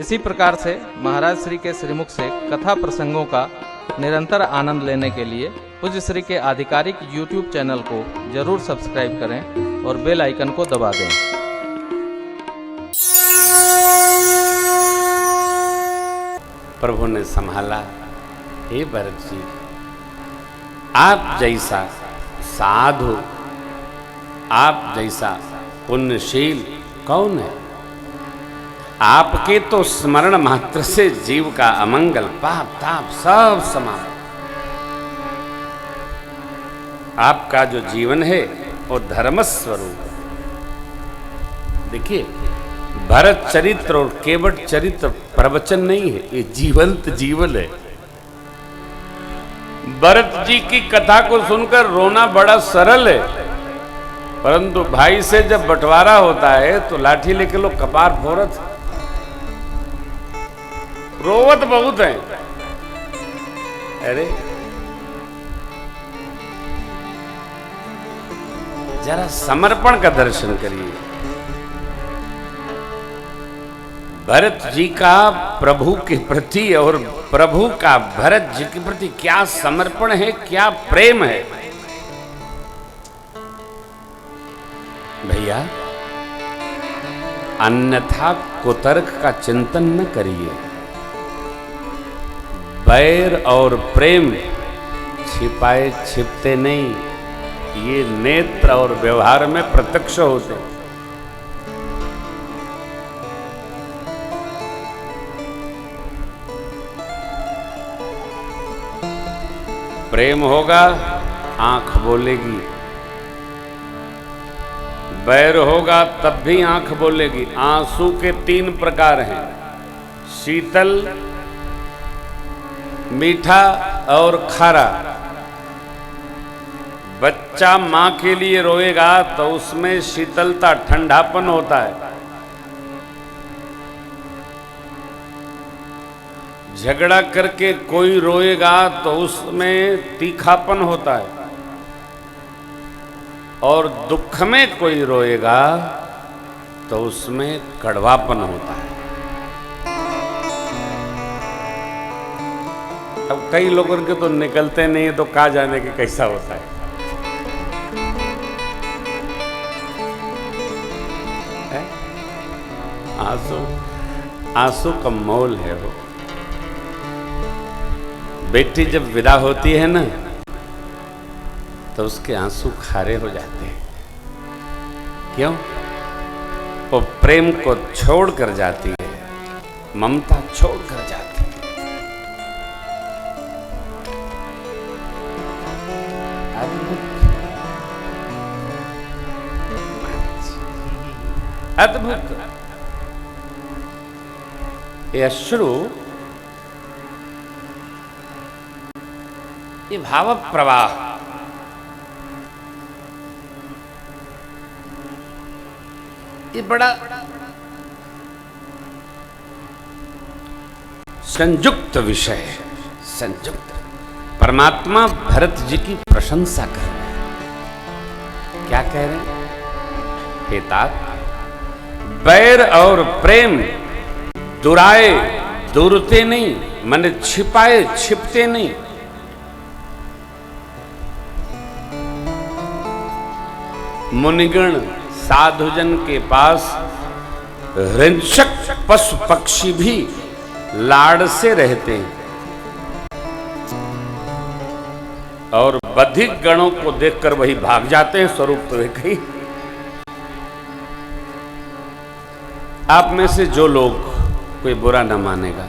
इसी प्रकार से महाराज श्री के श्रीमुख से कथा प्रसंगों का निरंतर आनंद लेने के लिए पूज्य श्री के आधिकारिक YouTube चैनल को जरूर सब्सक्राइब करें और बेल आइकन को दबा दें। प्रभु ने संभाला, हे भरत जी, आप जैसा साधु, आप जैसा पुण्यशील कौन है? आपके तो स्मरण मात्र से जीव का अमंगल, पाप ताप सब समाप्त। आपका जो जीवन है वो धर्म स्वरूप है। देखिए, भरत चरित्र और केवट चरित्र प्रवचन नहीं है, ये जीवंत जीवन है। भरत जी की कथा को सुनकर रोना बड़ा सरल है, परंतु भाई से जब बंटवारा होता है तो लाठी लेके लोग कपार फोड़त, रोवत बहुत है। अरे जरा समर्पण का दर्शन करिए। भरत जी का प्रभु के प्रति और प्रभु का भरत जी के प्रति क्या समर्पण है, क्या प्रेम है। भैया, अन्यथा कुतर्क का चिंतन न करिए। बैर और प्रेम छिपाए छिपते नहीं, ये नेत्र और व्यवहार में प्रत्यक्ष होते। प्रेम होगा आंख बोलेगी, बैर होगा तब भी आंख बोलेगी। आंसू के 3 प्रकार हैं, शीतल, मीठा और खारा। बच्चा मां के लिए रोएगा तो उसमें शीतलता, ठंडापन होता है। झगड़ा करके कोई रोएगा तो उसमें तीखापन होता है, और दुख में कोई रोएगा तो उसमें कड़वापन होता है। अब कई लोगों के तो निकलते नहीं है, तो कहा जाने के कैसा होता है। आंसू, आंसू का मोल है वो। बेटी जब विदा होती है ना, तो उसके आंसू खारे हो जाते हैं। क्यों? वो प्रेम को छोड़ कर जाती है, ममता छोड़ कर जाती है। अद्भुत ये अश्रु, ये भाव प्रवाह, ये बड़ा संयुक्त विषय है। संयुक्त परमात्मा भरत जी की प्रशंसा कर रहे हैं। क्या कह रहे हैं? हे तात, बैर और प्रेम दुराए दूरते नहीं, मन छिपाए छिपते नहीं। मुनिगण साधुजन के पास हिंसक पशु पक्षी भी लाड़ से रहते हैं, और बधिक गणों को देखकर वही भाग जाते हैं। स्वरूप तो एक ही। आप में से जो लोग, कोई बुरा न मानेगा,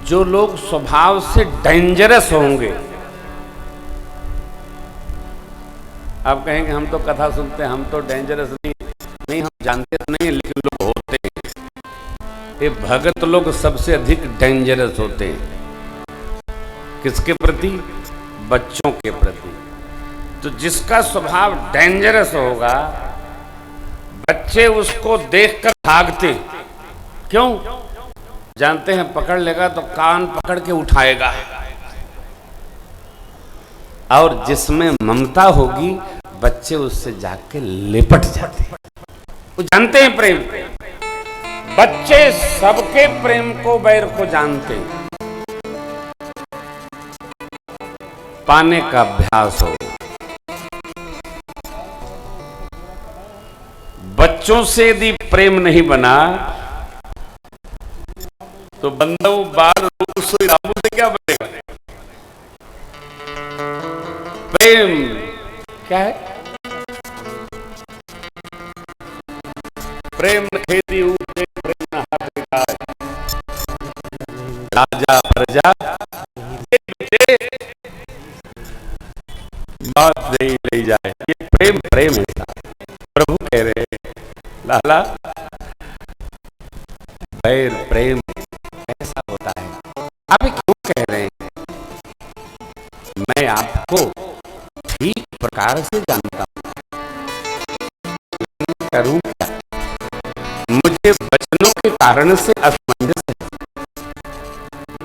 जो लोग स्वभाव से डेंजरस होंगे, आप कहेंगे हम तो कथा सुनते हैं, हम तो डेंजरस नहीं, हम जानते तो नहीं, लेकिन लोग होते हैं। ये भगत लोग सबसे अधिक डेंजरस होते हैं। किसके प्रति? बच्चों के प्रति। तो जिसका स्वभाव डेंजरस होगा, बच्चे उसको देखकर भागते। क्यों? जानते हैं पकड़ लेगा तो कान पकड़ के उठाएगा। और जिसमें ममता होगी, बच्चे उससे जाके लिपट जाते हैं। वो जानते हैं प्रेम। बच्चे सबके प्रेम को, बैर को जानते हैं। पाने का अभ्यास हो। बच्चों से यदि प्रेम नहीं बना तो बंदो बाल सोई रामू से क्या बनेगा? प्रेम क्या है? प्रेम खेती ऊपे प्रेम हाथ गाय, राजा प्रजा बात नहीं ले जाए। ये प्रेम प्रेम है। प्रभु कह रहे हैं लाला बैर प्रेम ऐसा होता है। आप क्यों कह रहे हैं? मैं आपको ठीक प्रकार से जानता हूं, करूं क्या? मुझे वचनों के कारण से असमंजस है।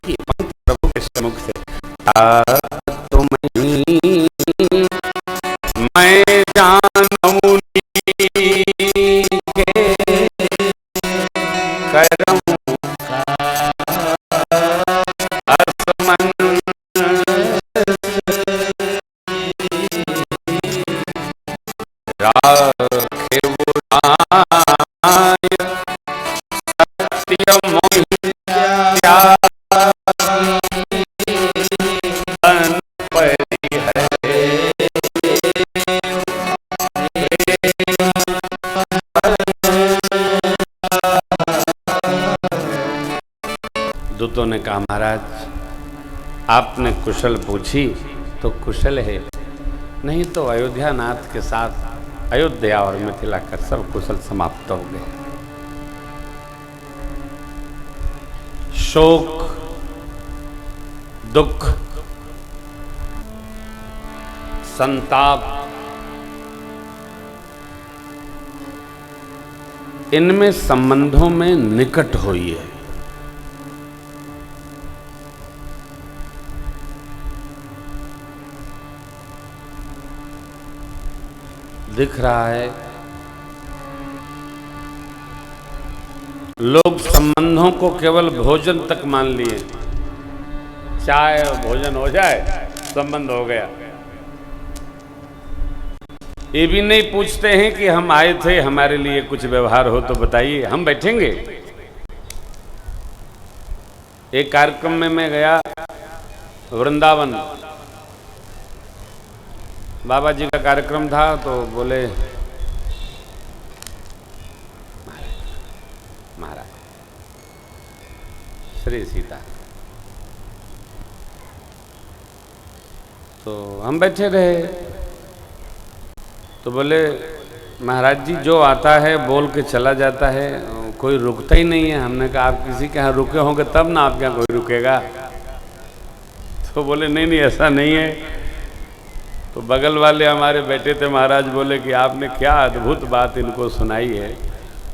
ये पंक्ति प्रभु के सम्मुख से तुम मैं जानूं के करम असमंजस राखे बुराई सत्य मोहित्या दूतों ने कहा महाराज आपने कुशल पूछी तो कुशल है, नहीं तो अयोध्या नाथ के साथ अयोध्या और मिथिला का सब कुशल समाप्त हो गए। शोक दुख संताप इनमें संबंधों में निकट हुई है। दिख रहा है लोग संबंधों को केवल भोजन तक मान लिए। चाय और भोजन हो जाए संबंध हो गया। ये भी नहीं पूछते हैं कि हम आए थे, हमारे लिए कुछ व्यवहार हो तो बताइए, हम बैठेंगे। एक कार्यक्रम में मैं गया वृंदावन, बाबा जी का कार्यक्रम था, तो बोले महाराज श्री सीता, तो हम बैठे रहे। तो बोले महाराज जी जो आता है बोल के चला जाता है, कोई रुकता ही नहीं है। हमने कहा आप किसी के यहाँ रुके होंगे तब ना आपके यहाँ कोई रुकेगा। तो बोले नहीं नहीं ऐसा नहीं है। तो बगल वाले हमारे बैठे थे महाराज, बोले कि आपने क्या अद्भुत बात इनको सुनाई है,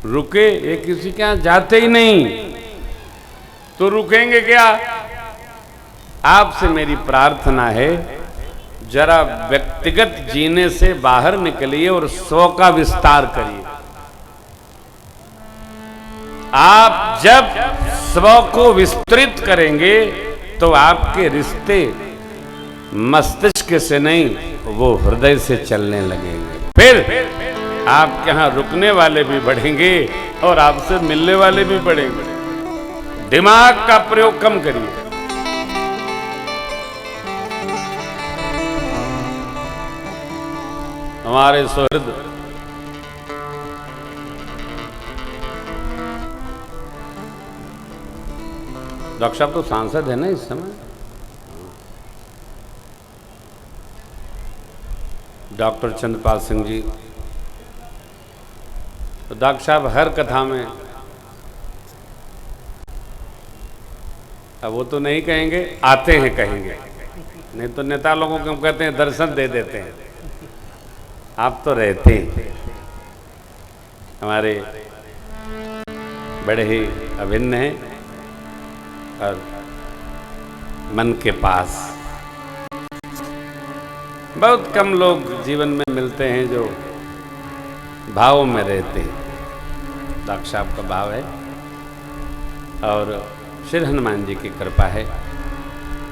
रुके ये किसी के यहाँ जाते ही नहीं, तो रुकेंगे क्या? आपसे मेरी प्रार्थना है जरा व्यक्तिगत जीने से बाहर निकलिए और स्व का विस्तार करिए। आप जब स्व को विस्तृत करेंगे तो आपके रिश्ते मस्तिष्क से नहीं, वो हृदय से चलने लगेंगे। फिर आपके यहाँ रुकने वाले भी बढ़ेंगे और आपसे मिलने वाले भी बढ़ेंगे। दिमाग का प्रयोग कम करिए। हमारे सुहृद डॉक्टर साहब तो सांसद है ना इस समय, डॉक्टर चंद्रपाल सिंह जी। तो डॉक्टर साहब हर कथा में, अब वो तो नहीं कहेंगे, आते हैं कहेंगे, नहीं तो नेता लोगों को हम कहते हैं दर्शन दे देते हैं। आप तो रहते हैं हमारे बड़े ही अभिन्न हैं और मन के पास। बहुत कम लोग जीवन में मिलते हैं जो भाव में रहते हैं। डॉक्टर साहब का भाव है और श्री हनुमान जी की कृपा है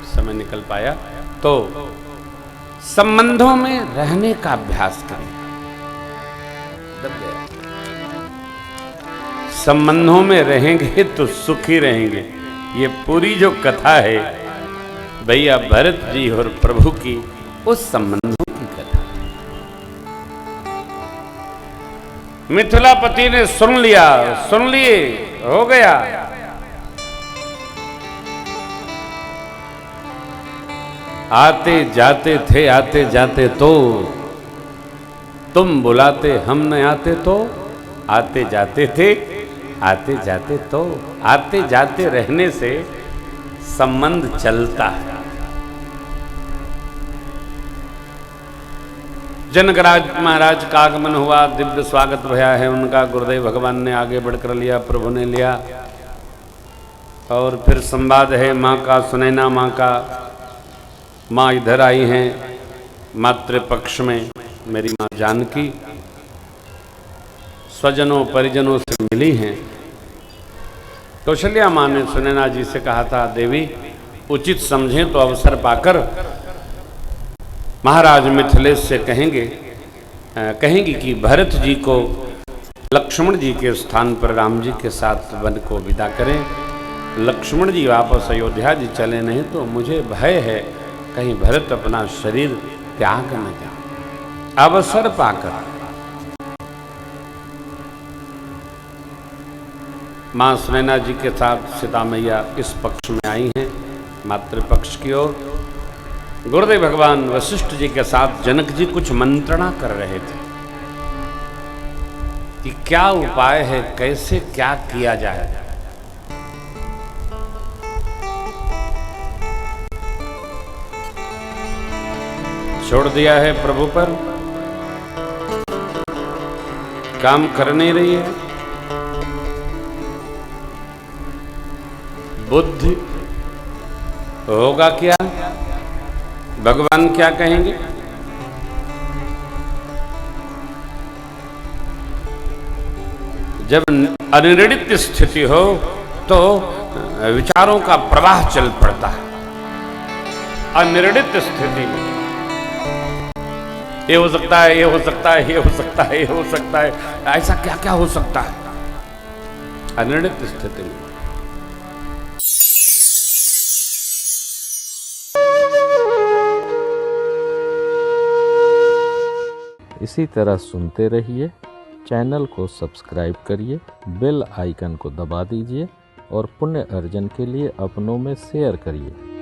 समय निकल पाया। तो संबंधों में रहने का अभ्यास करें। दब गया। संबंधों में रहेंगे तो सुखी रहेंगे। ये पूरी जो कथा है भैया भरत जी और प्रभु की, उस संबंधों की कथा। मिथिलापति ने सुन लिया, सुन लिए, हो गया। आते जाते थे, आते जाते तो तुम बुलाते, हम न आते तो आते जाते थे, आते जाते तो। आते जाते रहने से संबंध चलता है। जनकराज महाराज का आगमन हुआ, दिव्य स्वागत भया है उनका। गुरुदेव भगवान ने आगे बढ़कर लिया, प्रभु ने लिया। और फिर संवाद है माँ का, सुनैना माँ का। माँ इधर आई हैं मातृपक्ष में, मेरी माँ जानकी स्वजनों परिजनों से मिली हैं। कौशल्या माँ ने सुनैना जी से कहा था, देवी उचित समझें तो अवसर पाकर महाराज मिथिलेश से कहेंगी कि भरत जी को लक्ष्मण जी के स्थान पर राम जी के साथ वन को विदा करें। लक्ष्मण जी वापस अयोध्या जी चले, नहीं तो मुझे भय है कहीं भरत अपना शरीर त्याग न जाए। अवसर पाकर माँ सुनैना जी के साथ सीता मैया इस पक्ष में आई हैं, मातृपक्ष की ओर। गुरुदेव भगवान वशिष्ठ जी के साथ जनक जी कुछ मंत्रणा कर रहे थे कि क्या उपाय है, कैसे क्या किया जाए। छोड़ दिया है प्रभु पर, काम कर नहीं रही है। बुद्धि होगा क्या, भगवान क्या कहेंगे। जब अनिर्णित स्थिति हो तो विचारों का प्रवाह चल पड़ता है। अनिर्णित स्थिति में ये हो सकता है, ये हो सकता है, ये हो सकता है, ये हो सकता है, ऐसा क्या क्या हो सकता है अनिर्णित स्थिति में। इसी तरह सुनते रहिए, चैनल को सब्सक्राइब करिए, बेल आइकन को दबा दीजिए और पुण्य अर्जन के लिए अपनों में शेयर करिए।